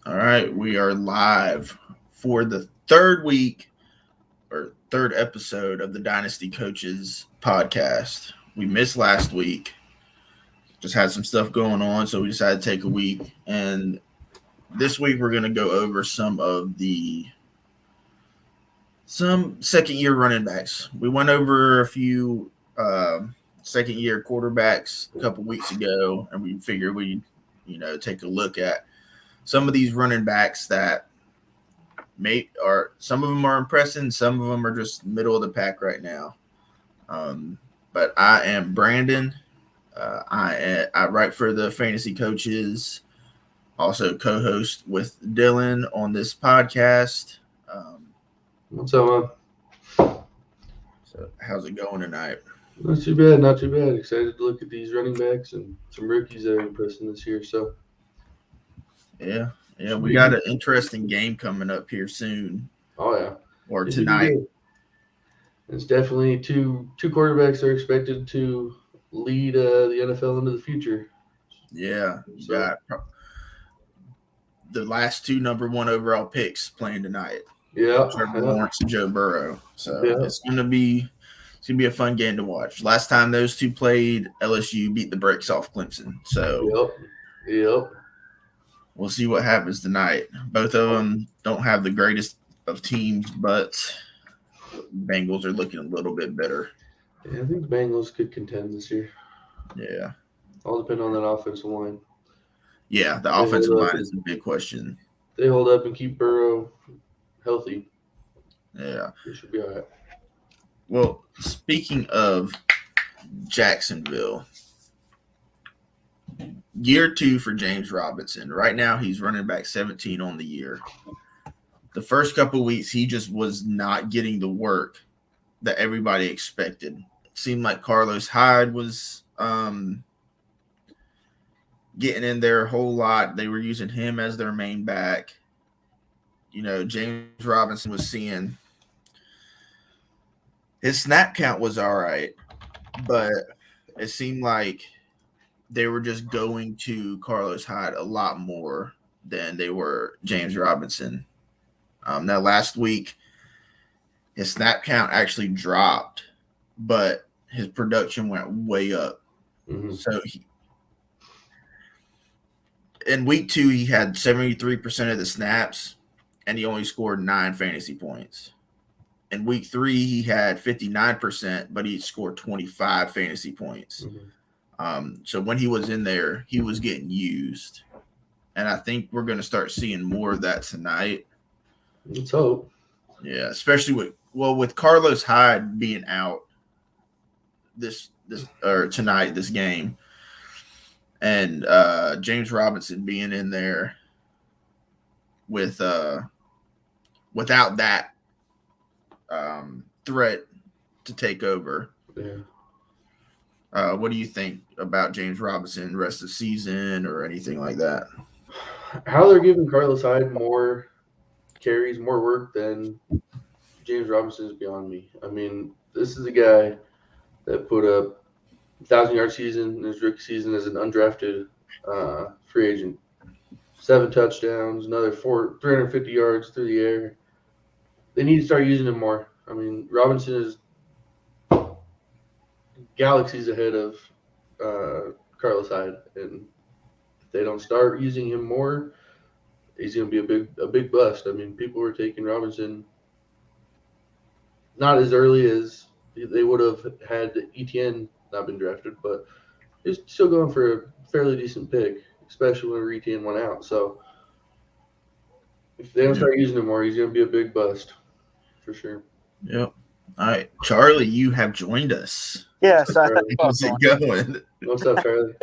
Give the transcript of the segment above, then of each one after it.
All right, we are live for the third week or third episode of the Dynasty Coaches podcast. We missed last week, just had some stuff going on, so we decided to take a week. And this week we're going to go over some second-year running backs. We went over a few second-year quarterbacks a couple weeks ago, and we figured we'd take a look at some of these running backs that some of them are impressing, some of them are just middle of the pack right now. But I am Brandon. I write for the Fantasy Coaches, also co-host with Dylan on this podcast. What's up, man? So how's it going tonight? Not too bad, not too bad. Excited to look at these running backs and some rookies that are impressing this year. So yeah, we got an interesting game coming up here soon. Oh yeah, or tonight. It's definitely two quarterbacks are expected to lead the NFL into the future. Yeah, you got the last two number one overall picks playing tonight. Yeah, Trevor Lawrence and Joe Burrow. So it's gonna be a fun game to watch. Last time those two played, LSU beat the brakes off Clemson. So yep. We'll see what happens tonight. Both of them don't have the greatest of teams, but Bengals are looking a little bit better. Yeah, I think the Bengals could contend this year. Yeah. All depend on that offensive line. Yeah, the offensive line is a big question. They hold up and keep Burrow healthy. Yeah. It should be all right. Well, speaking of Jacksonville, year 2 for James Robinson. Right now, he's running back 17 on the year. The first couple of weeks, he just was not getting the work that everybody expected. It seemed like Carlos Hyde was getting in there a whole lot. They were using him as their main back. James Robinson was seeing his snap count was all right, but it seemed like they were just going to Carlos Hyde a lot more than they were James Robinson. Now, last week, his snap count actually dropped, but his production went way up. Mm-hmm. So in week 2, he had 73% of the snaps, and he only scored 9 fantasy points. In week 3, he had 59%, but he scored 25 fantasy points. Mm-hmm. So when he was in there, he was getting used. And I think we're going to start seeing more of that tonight. Let's hope. Yeah, especially with Carlos Hyde being out tonight, this game, and James Robinson being in there without that threat to take over. Yeah. What do you think about James Robinson rest of the season or anything like that? How they're giving Carlos Hyde more carries, more work than James Robinson is beyond me. I mean, this is a guy that put up 1,000-yard season in his rookie season as an undrafted free agent. 7 touchdowns, another 350 yards through the air. They need to start using him more. I mean, Robinson is galaxies ahead of Carlos Hyde, and if they don't start using him more, he's going to be a big bust. I mean, people were taking Robinson not as early as they would have had Etienne not been drafted, but he's still going for a fairly decent pick, especially when Etienne went out. So if they don't start using him more, he's going to be a big bust for sure. Yep. All right, Charlie, you have joined us. Yes. How's it going? What's up, Charlie?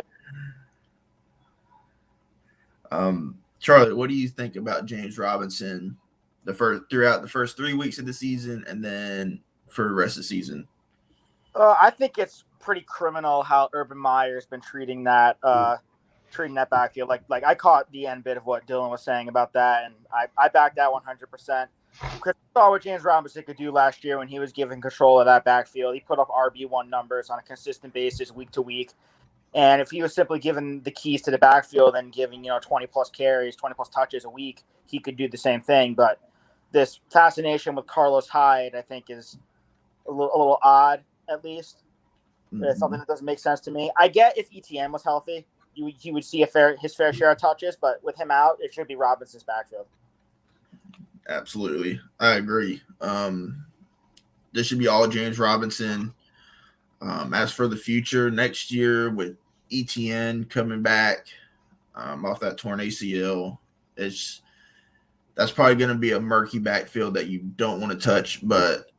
Charlie, what do you think about James Robinson throughout the first 3 weeks of the season and then for the rest of the season? I think it's pretty criminal how Urban Meyer's been treating that backfield. Like I caught the end bit of what Dylan was saying about that, and I backed that 100%. Because we saw what James Robinson could do last year when he was given control of that backfield. He put up RB1 numbers on a consistent basis week to week. And if he was simply given the keys to the backfield and giving 20 plus carries, 20 plus touches a week, he could do the same thing. But this fascination with Carlos Hyde, I think, is a little odd, at least. It's something that doesn't make sense to me. I get if ETN was healthy, he would see his fair share of touches, but with him out, it should be Robinson's backfield. Absolutely. I agree. This should be all James Robinson. As for the future, next year with ETN coming back off that torn ACL, that's probably going to be a murky backfield that you don't want to touch. But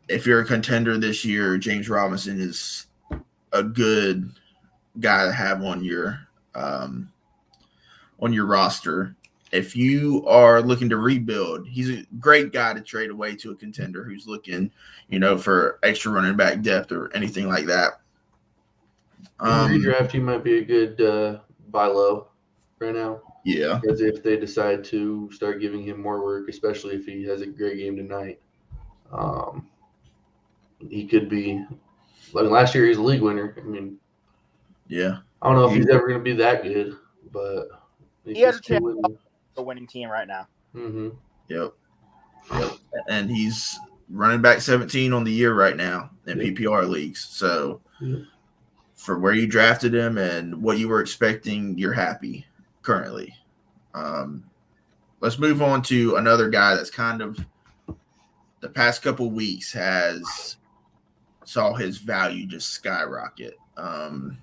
if you're a contender this year, James Robinson is a good guy to have on your roster. If you are looking to rebuild, he's a great guy to trade away to a contender who's looking, for extra running back depth or anything like that. Redraft, he might be a good buy low right now. Yeah. Because if they decide to start giving him more work, especially if he has a great game tonight, he could be. Last year, he's a league winner. Yeah. I don't know if he's ever going to be that good, but he has a chance of a winning team right now. Mm-hmm. Yep. And he's running back 17 on the year right now in PPR leagues. So for where you drafted him and what you were expecting, you're happy currently. Let's move on to another guy that's kind of the past couple weeks has saw his value just skyrocket. And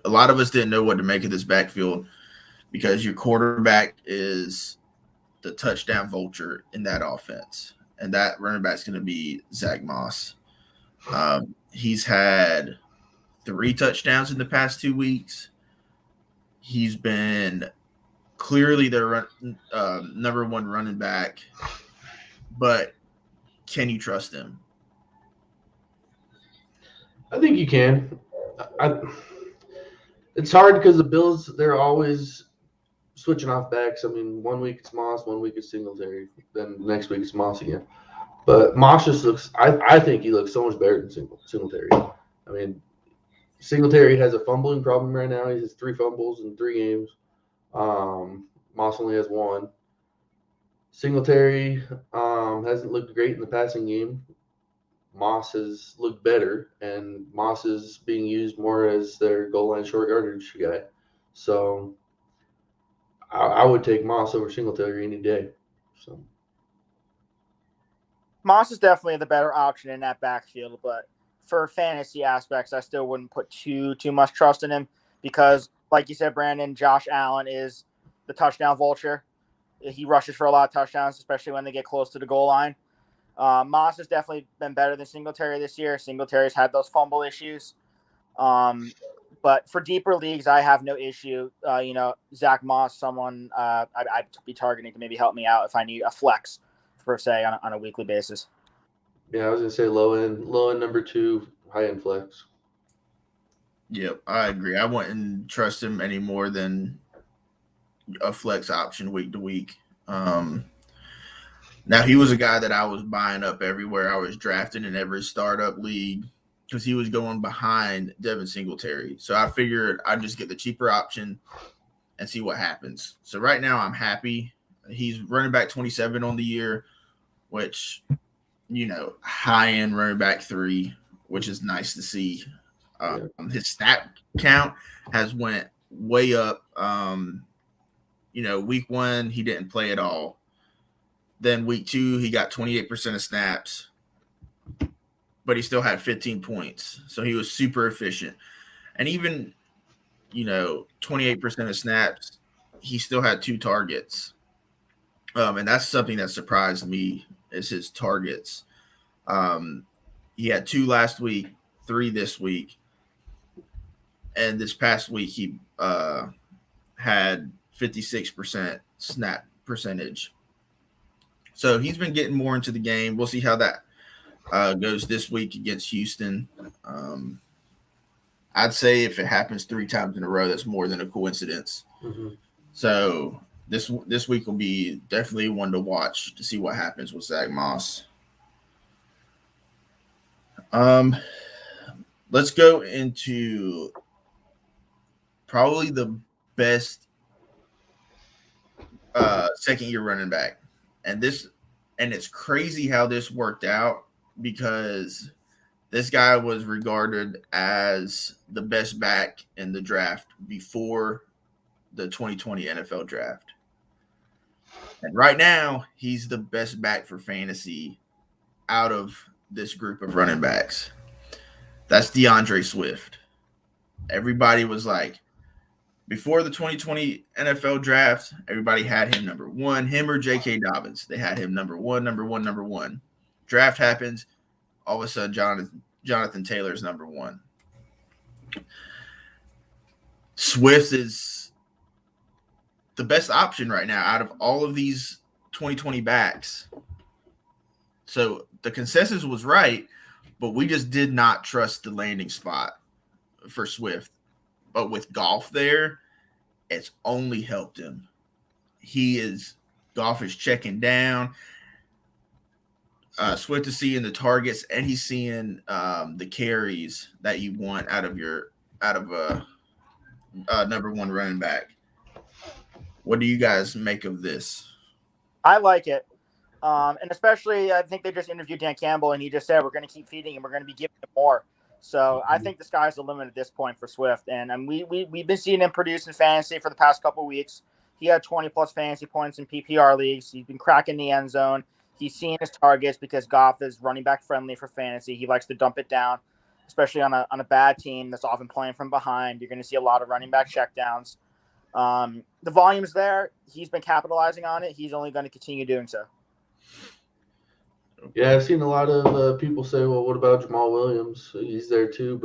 a lot of us didn't know what to make of this backfield because your quarterback is the touchdown vulture in that offense. And that running back is going to be Zag Moss. He's had 3 touchdowns in the past 2 weeks. He's been clearly their number one running back. But can you trust him? I think you can. It's hard because the Bills, they're always switching off backs. 1 week it's Moss, 1 week it's Singletary, then next week it's Moss again. But Moss just looks – I think he looks so much better than Singletary. Singletary has a fumbling problem right now. He has 3 fumbles in 3 games. Moss only has 1. Singletary hasn't looked great in the passing game. Moss has looked better, and Moss is being used more as their goal line short yardage guy. So I would take Moss over Singletary any day. So Moss is definitely the better option in that backfield, but for fantasy aspects, I still wouldn't put too much trust in him because, like you said, Brandon, Josh Allen is the touchdown vulture. He rushes for a lot of touchdowns, especially when they get close to the goal line. Moss has definitely been better than Singletary this year. Singletary's had those fumble issues. But for deeper leagues, I have no issue. Zach Moss, someone I'd be targeting to maybe help me out if I need a flex, per se, on a weekly basis. Yeah, I was going to say low end number 2, high end flex. Yep, I agree. I wouldn't trust him any more than a flex option week to week. Now, he was a guy that I was buying up everywhere I was drafting in every startup league because he was going behind Devin Singletary. So I figured I'd just get the cheaper option and see what happens. So right now I'm happy. He's running back 27 on the year, which, high-end running back 3, which is nice to see. His snap count has went way up. Week 1, he didn't play at all. Then week 2, he got 28% of snaps, but he still had 15 points. So he was super efficient. And even, 28% of snaps, he still had 2 targets. And that's something that surprised me is his targets. He had 2 last week, 3 this week. And this past week, he had 56% snap percentage. So he's been getting more into the game. We'll see how that goes this week against Houston. I'd say if it happens 3 times in a row, that's more than a coincidence. Mm-hmm. So this week will be definitely one to watch to see what happens with Zag Moss. let's go into probably the best second-year running back. And it's crazy how this worked out because this guy was regarded as the best back in the draft before the 2020 NFL draft. And right now, he's the best back for fantasy out of this group of running backs. That's Deandre Swift. Everybody was like, before the 2020 NFL draft, everybody had him number one, him or J.K. Dobbins. They had him number one. Draft happens. All of a sudden, Jonathan Taylor's number one. Swift is the best option right now out of all of these 2020 backs. So the consensus was right, but we just did not trust the landing spot for Swift. But with Goff there, it's only helped him. Goff is checking down. Swift is seeing the targets, and he's seeing the carries that you want out of a number one running back. What do you guys make of this? I like it. And especially, I think they just interviewed Dan Campbell, and he just said, we're going to keep feeding him. We're going to be giving him more. So I think the sky's the limit at this point for Swift. And we've been seeing him produce in fantasy for the past couple of weeks. He had 20-plus fantasy points in PPR leagues. He's been cracking the end zone. He's seeing his targets because Goff is running back friendly for fantasy. He likes to dump it down, especially on a bad team that's often playing from behind. You're going to see a lot of running back checkdowns. The volume's there. He's been capitalizing on it. He's only going to continue doing so. Yeah, I've seen a lot of people say, well, what about Jamal Williams? He's there too.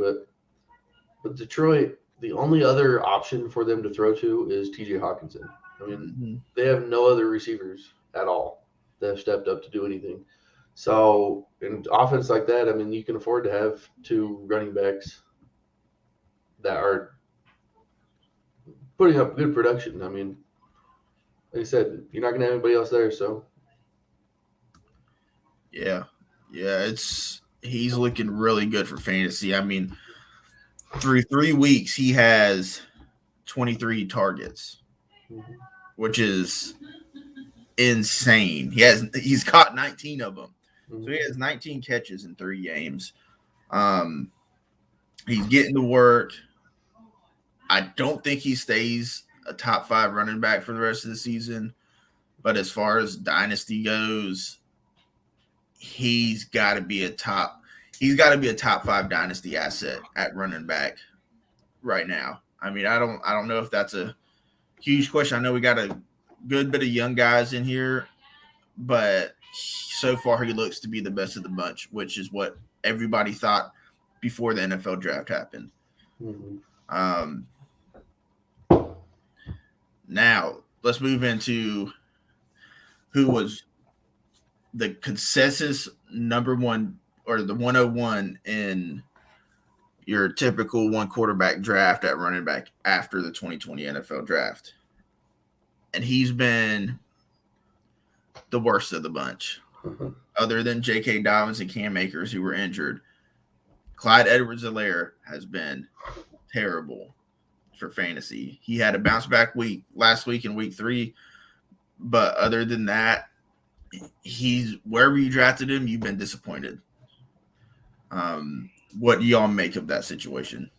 But Detroit, the only other option for them to throw to is T.J. Hawkinson. I mean, They have no other receivers at all that have stepped up to do anything. So in offense like that, I mean, you can afford to have two running backs that are putting up good production. I mean, like I said, you're not going to have anybody else there, so. Yeah, he's looking really good for fantasy. I mean, through 3 weeks, he has 23 targets, which is insane. He's caught 19 of them, so he has 19 catches in 3 games. He's getting to work. I don't think he stays a top 5 running back for the rest of the season, but as far as Dynasty goes, he's got to be a top 5 Dynasty asset at running back right now. I mean, I don't know if that's a huge question. I know we got a good bit of young guys in here, but so far he looks to be the best of the bunch, which is what everybody thought before the NFL draft happened. Now let's move into who was the consensus number one or the 101 in your typical one quarterback draft at running back after the 2020 NFL draft. And he's been the worst of the bunch. Other than J.K. Dobbins and Cam Akers, who were injured, Clyde Edwards-Helaire has been terrible for fantasy. He had a bounce back week last week in week 3, but other than that, he's wherever you drafted him, you've been disappointed. What do y'all make of that situation?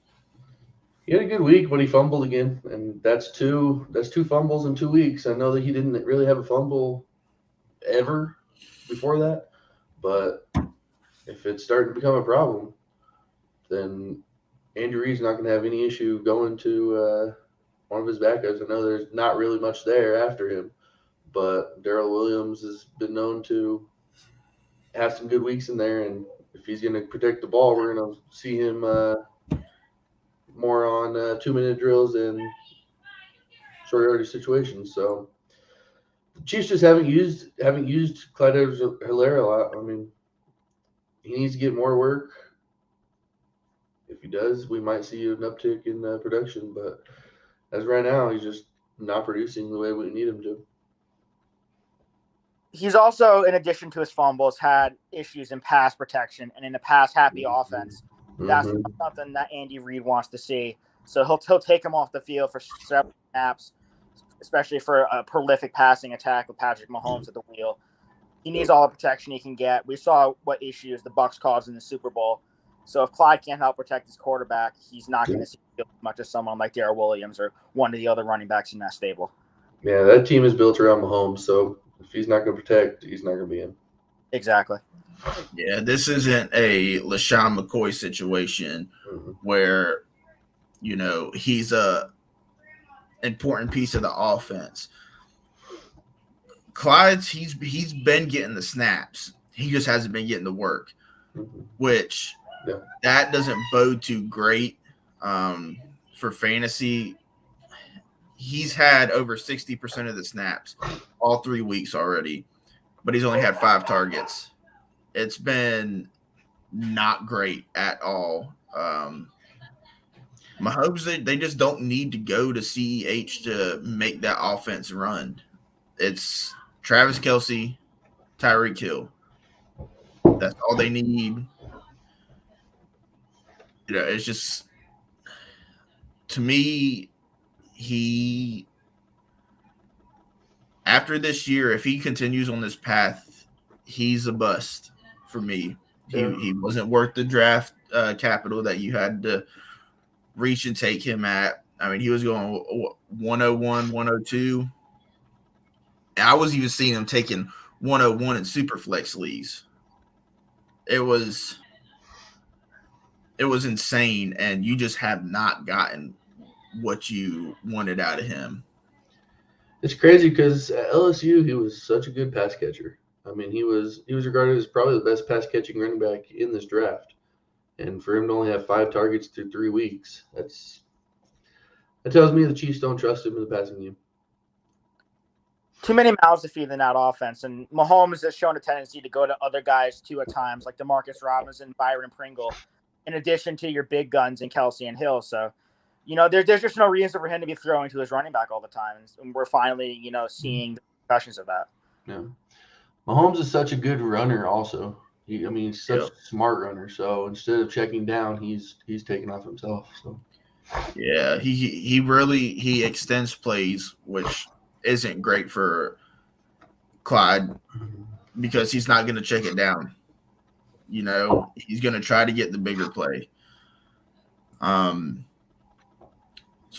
He had a good week, but he fumbled again, and that's two fumbles in 2 weeks. I know that he didn't really have a fumble ever before that, but if it's starting to become a problem, then Andy Reid's not going to have any issue going to one of his backups. I know there's not really much there after him, but Daryl Williams has been known to have some good weeks in there, and if he's going to protect the ball, we're going to see him more on 2-minute drills and short yardage situations. So the Chiefs just haven't used Clyde Edwards-Helaire a lot. I mean, he needs to get more work. If he does, we might see an uptick in production. But as right now, he's just not producing the way we need him to. He's also, in addition to his fumbles, had issues in pass protection and in a pass-happy offense. That's Mhm. something that Andy Reid wants to see. So he'll take him off the field for several snaps, especially for a prolific passing attack with Patrick Mahomes at the wheel. He needs all the protection he can get. We saw what issues the Bucs caused in the Super Bowl. So if Clyde can't help protect his quarterback, he's not going to see as much as someone like Daryl Williams or one of the other running backs in that stable. Yeah, that team is built around Mahomes, so if he's not going to protect, he's not going to be in. Exactly. Yeah, this isn't a LaShawn McCoy situation where, he's a important piece of the offense. Clyde's he's been getting the snaps. He just hasn't been getting the work, which that doesn't bode too great for fantasy. He's had over 60% of the snaps all 3 weeks already, but he's only had 5 targets. It's been not great at all. Mahomes, they just don't need to go to CEH to make that offense run. It's Travis Kelce, Tyreek Hill. That's all they need. It's just, to me, after this year, if he continues on this path, he's a bust for me. He wasn't worth the draft capital that you had to reach and take him at. I mean, he was going 101, 102. And I was even seeing him taking 101 in super flex leagues. It was insane, and you just have not gotten what you wanted out of him. It's crazy because at LSU he was such a good pass catcher. I mean, he was regarded as probably the best pass catching running back in this draft, and for him to only have 5 targets through 3 weeks, that tells me the Chiefs don't trust him in the passing game. Too many mouths to feed in that offense, and Mahomes has shown a tendency to go to other guys too at times, like DeMarcus Robinson, Byron Pringle, in addition to your big guns in Kelce and Hill. So, there's just no reason for him to be throwing to his running back all the time, and we're finally, seeing the repercussions of that. Yeah, Mahomes is such a good runner. Also, he's such a smart runner. So instead of checking down, he's taking off himself. So, yeah, he extends plays, which isn't great for Clyde because he's not going to check it down. He's going to try to get the bigger play. Let's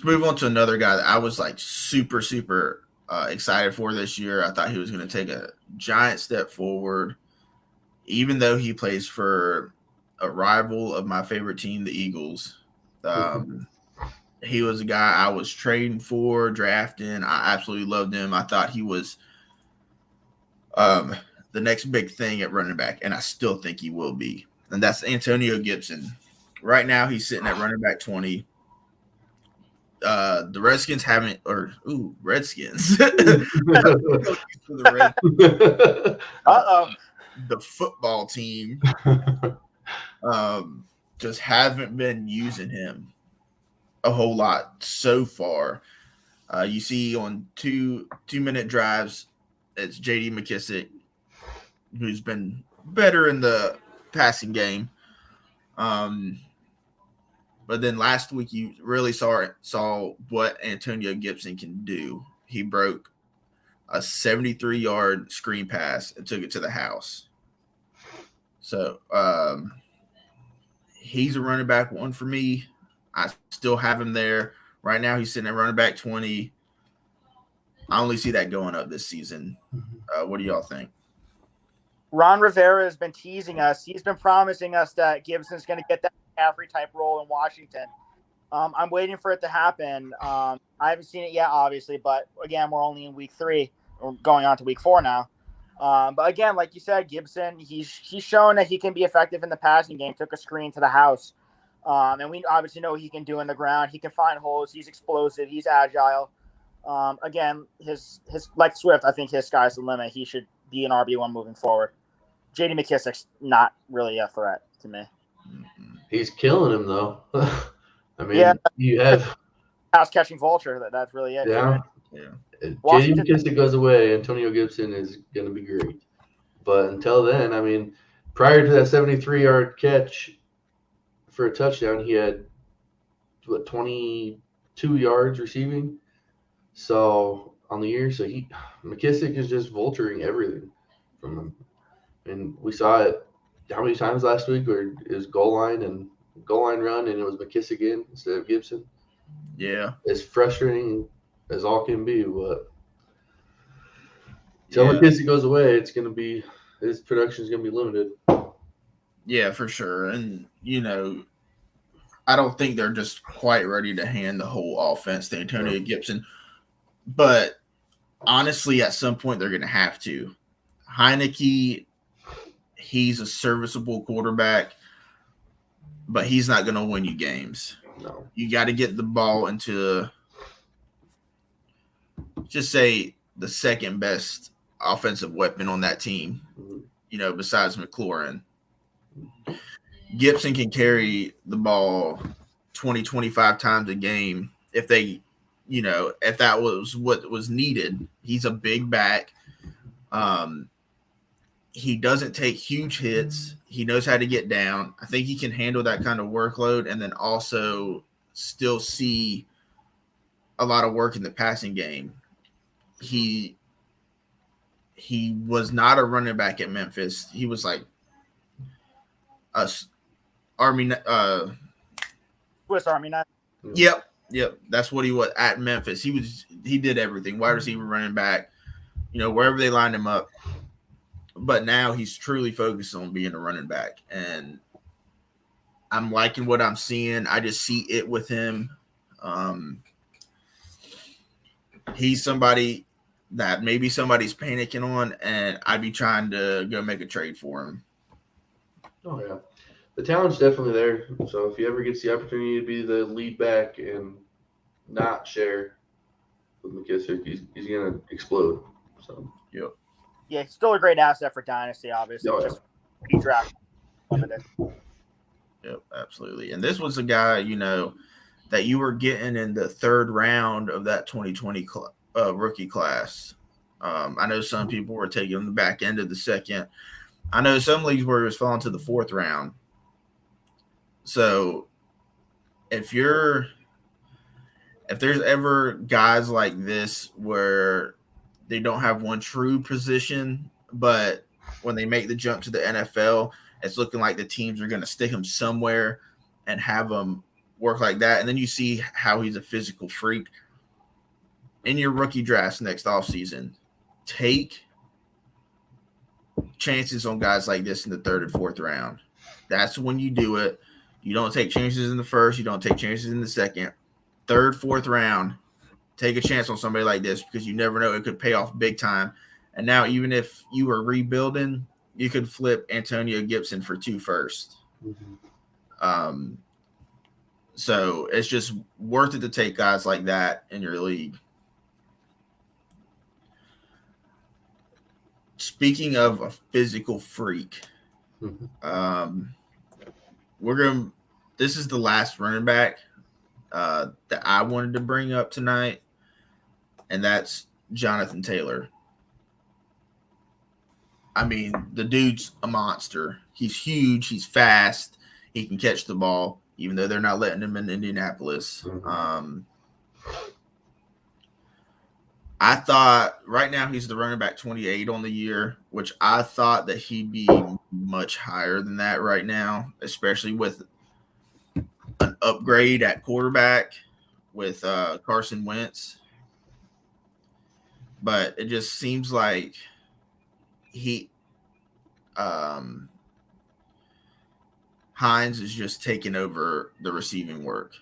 move on to another guy that I was like super, super excited for this year. I thought he was going to take a giant step forward, even though he plays for a rival of my favorite team, the Eagles. He was a guy I was trading for, drafting. I absolutely loved him. I thought he was the next big thing at running back, and I still think he will be. And that's Antonio Gibson. Right now, he's sitting at running back 20. The Redskins haven't, Redskins. The football team just haven't been using him a whole lot so far. You see on 2-minute drives, it's J.D. McKissick, who's been better in the passing game. But then last week, you really saw what Antonio Gibson can do. He broke a 73-yard screen pass and took it to the house. So he's a running back 1 for me. I still have him there. Right now, he's sitting at running back 20. I only see that going up this season. What do y'all think? Ron Rivera has been teasing us. He's been promising us that Gibson's going to get that McCaffrey type role in Washington. I'm waiting for it to happen. I haven't seen it yet, obviously, but again, we're only in week 3. We're going on to week 4 now. But again, like you said, Gibson, he's shown that he can be effective in the passing game. Took a screen to the house. And we obviously know what he can do in the ground. He can find holes. He's explosive. He's agile. Again, his like Swift, I think his sky's the limit. He should be an RB1 moving forward. J.D. McKissick's not really a threat to me. He's killing him, though. I mean, you have pass catching vulture. That's really it. Yeah. J.D. McKissick goes away, Antonio Gibson is going to be great. But until then, I mean, prior to that 73-yard catch for a touchdown. He had 22 yards receiving. So on the year, McKissick is just vulturing everything from him, and we saw it how many times last week where it was goal line run, and it was McKissick in instead of Gibson. Yeah, it's frustrating as all can be, but until McKissick goes away, his production is gonna be limited. Yeah, for sure, and I don't think they're just quite ready to hand the whole offense to Antonio Gibson. But honestly, at some point, they're going to have to. Heineke, he's a serviceable quarterback, but he's not going to win you games. No. You got to get the ball into, just say, the second best offensive weapon on that team, besides McLaurin. Gibson can carry the ball 20, 25 times a game if that was what was needed. He's a big back. He doesn't take huge hits. He knows how to get down. I think he can handle that kind of workload and then also still see a lot of work in the passing game. He was not a running back at Memphis. He was like a Swiss Army knife. Yep. That's what he was at Memphis. He did everything. Wide receiver, running back, wherever they lined him up. But now he's truly focused on being a running back. And I'm liking what I'm seeing. I just see it with him. He's somebody that maybe somebody's panicking on, and I'd be trying to go make a trade for him. Oh, yeah. The talent's definitely there. So if he ever gets the opportunity to be the lead back and not share with McKissick, he's going to explode. So, yep. Yeah, he's still a great asset for Dynasty, obviously. Oh, yeah. Just he draft limited. Yep, absolutely. And this was a guy, that you were getting in the third round of that 2020 rookie class. I know some people were taking the back end of the second. I know some leagues where it was falling to the fourth round. So if there's ever guys like this where they don't have one true position, but when they make the jump to the NFL, it's looking like the teams are going to stick him somewhere and have him work like that. And then you see how he's a physical freak. In your rookie drafts next offseason, take chances on guys like this in the third and fourth round. That's when you do it. You don't take chances in the first. You don't take chances in the second. Third, fourth round, take a chance on somebody like this because you never know. It could pay off big time. And now even if you were rebuilding, you could flip Antonio Gibson for 2 firsts. Mm-hmm. So it's just worth it to take guys like that in your league. Speaking of a physical freak, this is the last running back that I wanted to bring up tonight, and that's Jonathan Taylor. I mean, the dude's a monster. He's huge. He's fast. He can catch the ball, even though they're not letting him in Indianapolis. I thought right now he's the running back 28 on the year, which I thought that he'd be much higher than that right now, especially with an upgrade at quarterback with Carson Wentz. But it just seems like Hines is just taking over the receiving work.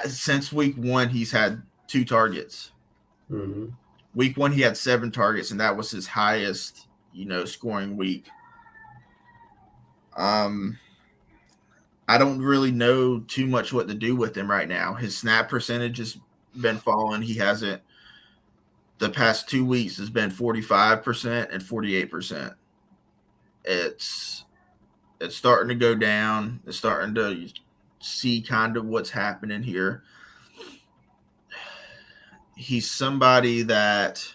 Since week 1, he's had 2 targets. Mm-hmm. Week 1, he had 7 targets, and that was his highest, scoring week. I don't really know too much what to do with him right now. His snap percentage has been falling. He hasn't. The past 2 weeks has been 45% and 48%. It's starting to go down. It's starting to see kind of what's happening here. He's somebody that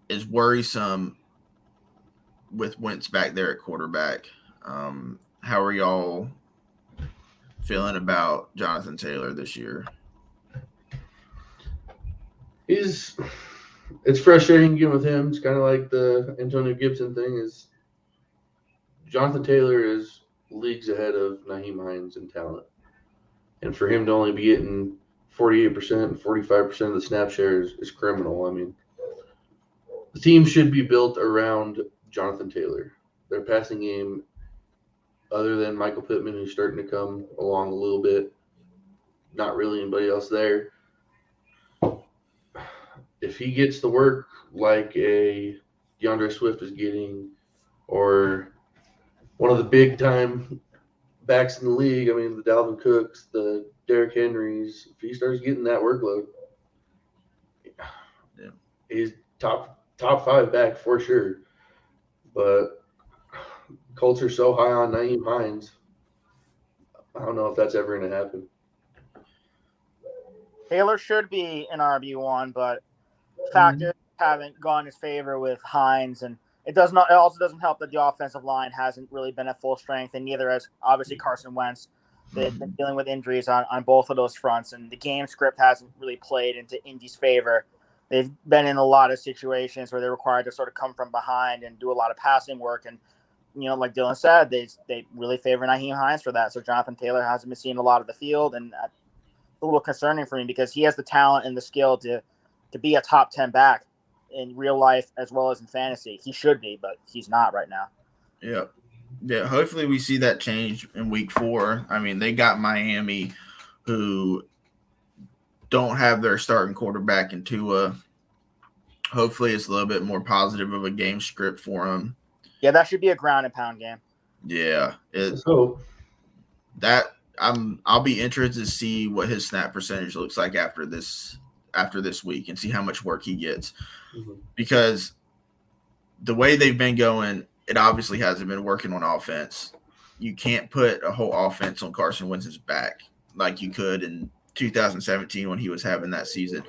is worrisome with Wentz back there at quarterback. how are y'all feeling about Jonathan Taylor this year? It's frustrating again with him. It's kind of like the Antonio Gibson thing. Is Jonathan Taylor is leagues ahead of Nyheim Hines in talent, and for him to only be getting 48% and 45% of the snap share is criminal. I mean, the team should be built around Jonathan Taylor. Their passing game, other than Michael Pittman, who's starting to come along a little bit, not really anybody else there. If he gets the work like a Deandre Swift is getting, or one of the big time backs in the league, I mean, the Dalvin Cooks, the Derrick Henrys, if he starts getting that workload, he's top 5 back for sure. But culture's so high on Nyheim Hines, I don't know if that's ever going to happen. Taylor should be an RB1, but factors haven't gone in his favor with Hines, and it also doesn't help that the offensive line hasn't really been at full strength, and neither has obviously Carson Wentz. They've been dealing with injuries on both of those fronts, and the game script hasn't really played into Indy's favor. They've been in a lot of situations where they're required to sort of come from behind and do a lot of passing work, and like Dylan said, they really favor Nyheim Hines for that. So Jonathan Taylor hasn't been seeing a lot of the field, and that's a little concerning for me because he has the talent and the skill to be a top 10 back in real life as well as in fantasy. He should be, but he's not right now. Yeah. Hopefully we see that change in week 4. I mean, they got Miami, who don't have their starting quarterback in Tua. Hopefully it's a little bit more positive of a game script for him. Yeah, that should be a ground and pound game. Yeah. I'll be interested to see what his snap percentage looks like after this week and see how much work he gets. Because the way they've been going, it obviously hasn't been working on offense. You can't put a whole offense on Carson Wentz's back like you could in 2017 when he was having that season,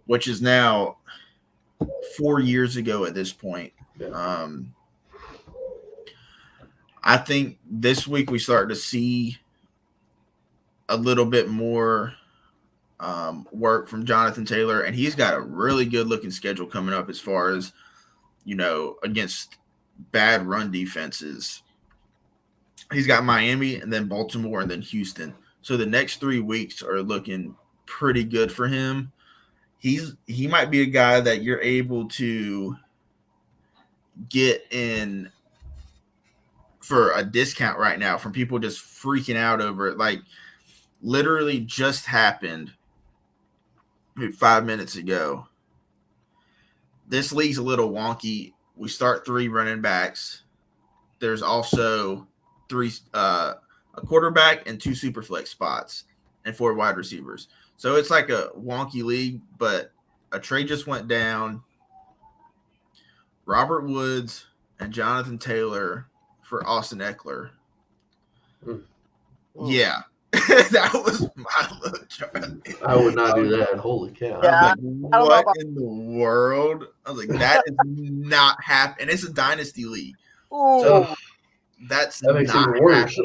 which is now 4 years ago at this point. Yeah. I think this week we start to see a little bit more work from Jonathan Taylor, and he's got a really good looking schedule coming up as far as, against bad run defenses. He's got Miami and then Baltimore and then Houston. So the next 3 weeks are looking pretty good for him. He might be a guy that you're able to get in for a discount right now from people just freaking out over it. Like, literally just happened 5 minutes ago. This league's a little wonky. We start 3 running backs. There's also 3 a quarterback and 2 super flex spots and 4 wide receivers. So it's like a wonky league, but a trade just went down. Robert Woods and Jonathan Taylor for Austin Eckler. Yeah. That was my look. I would not do that. Holy cow. Yeah, I was like, what in the world? I was like, that is not happening. It's a dynasty league. So that makes not it worse.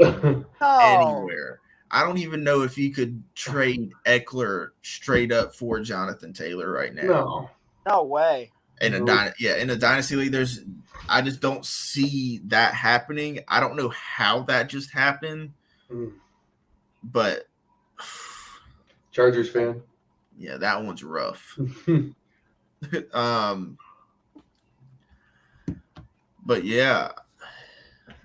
Anywhere. I don't even know if you could trade Eckler straight up for Jonathan Taylor right now. No way. In a dynasty league, I just don't see that happening. I don't know how that just happened. But Chargers fan. Yeah, that one's rough. But yeah.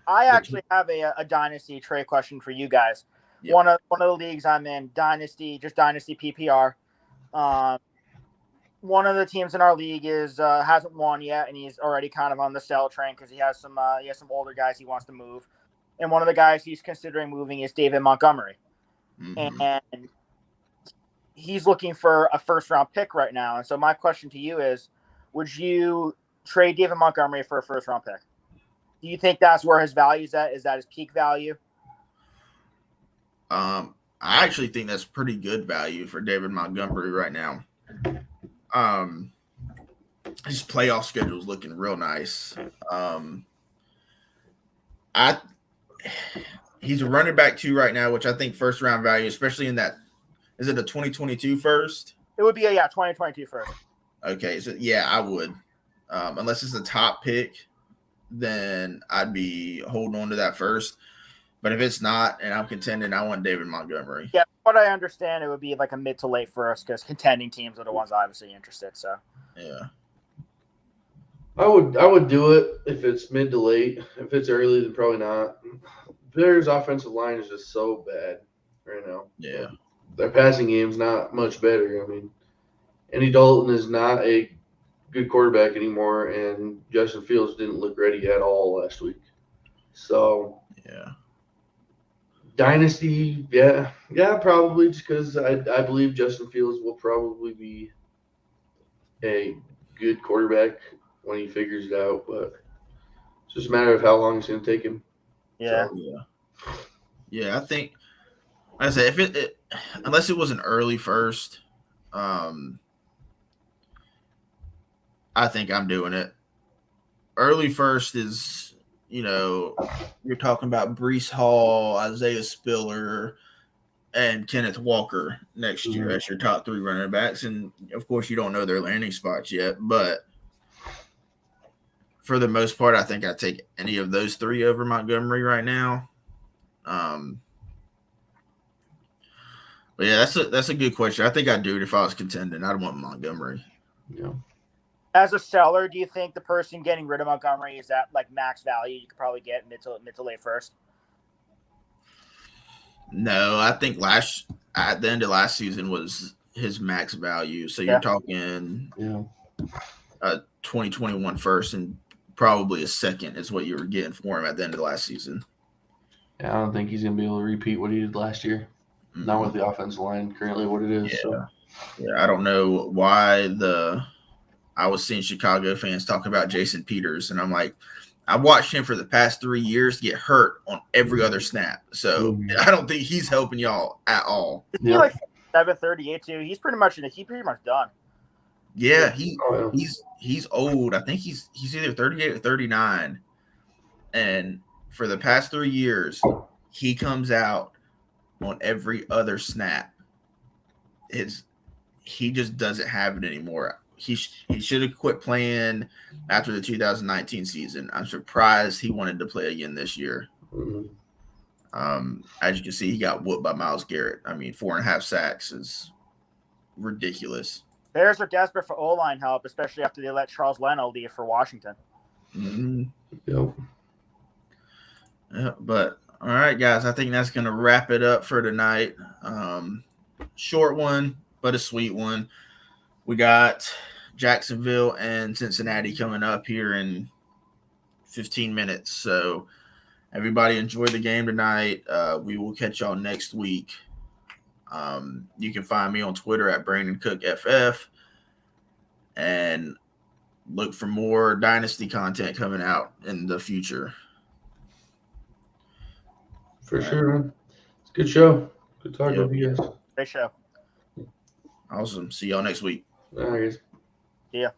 I actually have a dynasty trade question for you guys. Yep. One of the leagues I'm in, Dynasty, just Dynasty PPR. One of the teams in our league hasn't won yet, and he's already kind of on the sell train because he has some older guys he wants to move. And one of the guys he's considering moving is David Montgomery. Mm-hmm. And he's looking for a first-round pick right now. And so my question to you is, would you trade David Montgomery for a first-round pick? Do you think that's where his value is at? Is that his peak value? I actually think that's pretty good value for David Montgomery right now. His playoff schedule is looking real nice. He's a running back 2 right now, which I think first round value, especially in that. Is it a 2022 first? It would be a 2022 first. Okay, so yeah, I would. Unless it's a top pick, then I'd be holding on to that first. But if it's not, and I'm contending, I want David Montgomery. Yeah, what I understand, it would be like a mid to late first because contending teams are the ones obviously interested. So yeah, I would do it if it's mid to late. If it's early, then probably not. Bears' offensive line is just so bad right now. Yeah, their passing game's not much better. I mean, Andy Dalton is not a good quarterback anymore, and Justin Fields didn't look ready at all last week. So yeah. Dynasty, yeah, probably just because I believe Justin Fields will probably be a good quarterback when he figures it out, but it's just a matter of how long it's going to take him. yeah, So, yeah. I think, like I said, if it unless it was an early first, I think I'm doing it. Early first is. You're talking about Breece Hall, Isaiah Spiller, and Kenneth Walker next year as your top 3 running backs. And, of course, you don't know their landing spots yet. But for the most part, I think I'd take any of those 3 over Montgomery right now. But, yeah, that's a good question. I think I'd do it if I was contending. I'd want Montgomery. Yeah. As a seller, do you think the person getting rid of Montgomery is that like max value you could probably get mid to late first? No, I think at the end of last season was his max value. So you're talking 2021 first and probably a second is what you were getting for him at the end of last season. Yeah, I don't think he's going to be able to repeat what he did last year. Mm-hmm. Not with the offensive line currently what it is. Yeah, so. Yeah, I don't know why I was seeing Chicago fans talk about Jason Peters, and I'm like, I watched him for the past 3 years get hurt on every other snap. So I don't think he's helping y'all at all. Is he like 738 too? He's pretty much done. Yeah, he's old. I think he's either 38 or 39. And for the past 3 years, he comes out on every other snap. He just doesn't have it anymore. He should have quit playing after the 2019 season. I'm surprised he wanted to play again this year. Mm-hmm. As you can see, he got whooped by Myles Garrett. I mean, 4.5 sacks is ridiculous. Bears are desperate for O-line help, especially after they let Charles Leno leave for Washington. Mm-hmm. Yep. Yeah, but all right, guys, I think that's going to wrap it up for tonight. Short one, but a sweet one. We got Jacksonville and Cincinnati coming up here in 15 minutes. So everybody enjoy the game tonight. We will catch y'all next week. You can find me on Twitter at Brandon Cook FF and look for more Dynasty content coming out in the future. For sure, man. It's a good show. Good talking with you guys. Great show. Awesome. See y'all next week. All right, guys. See ya.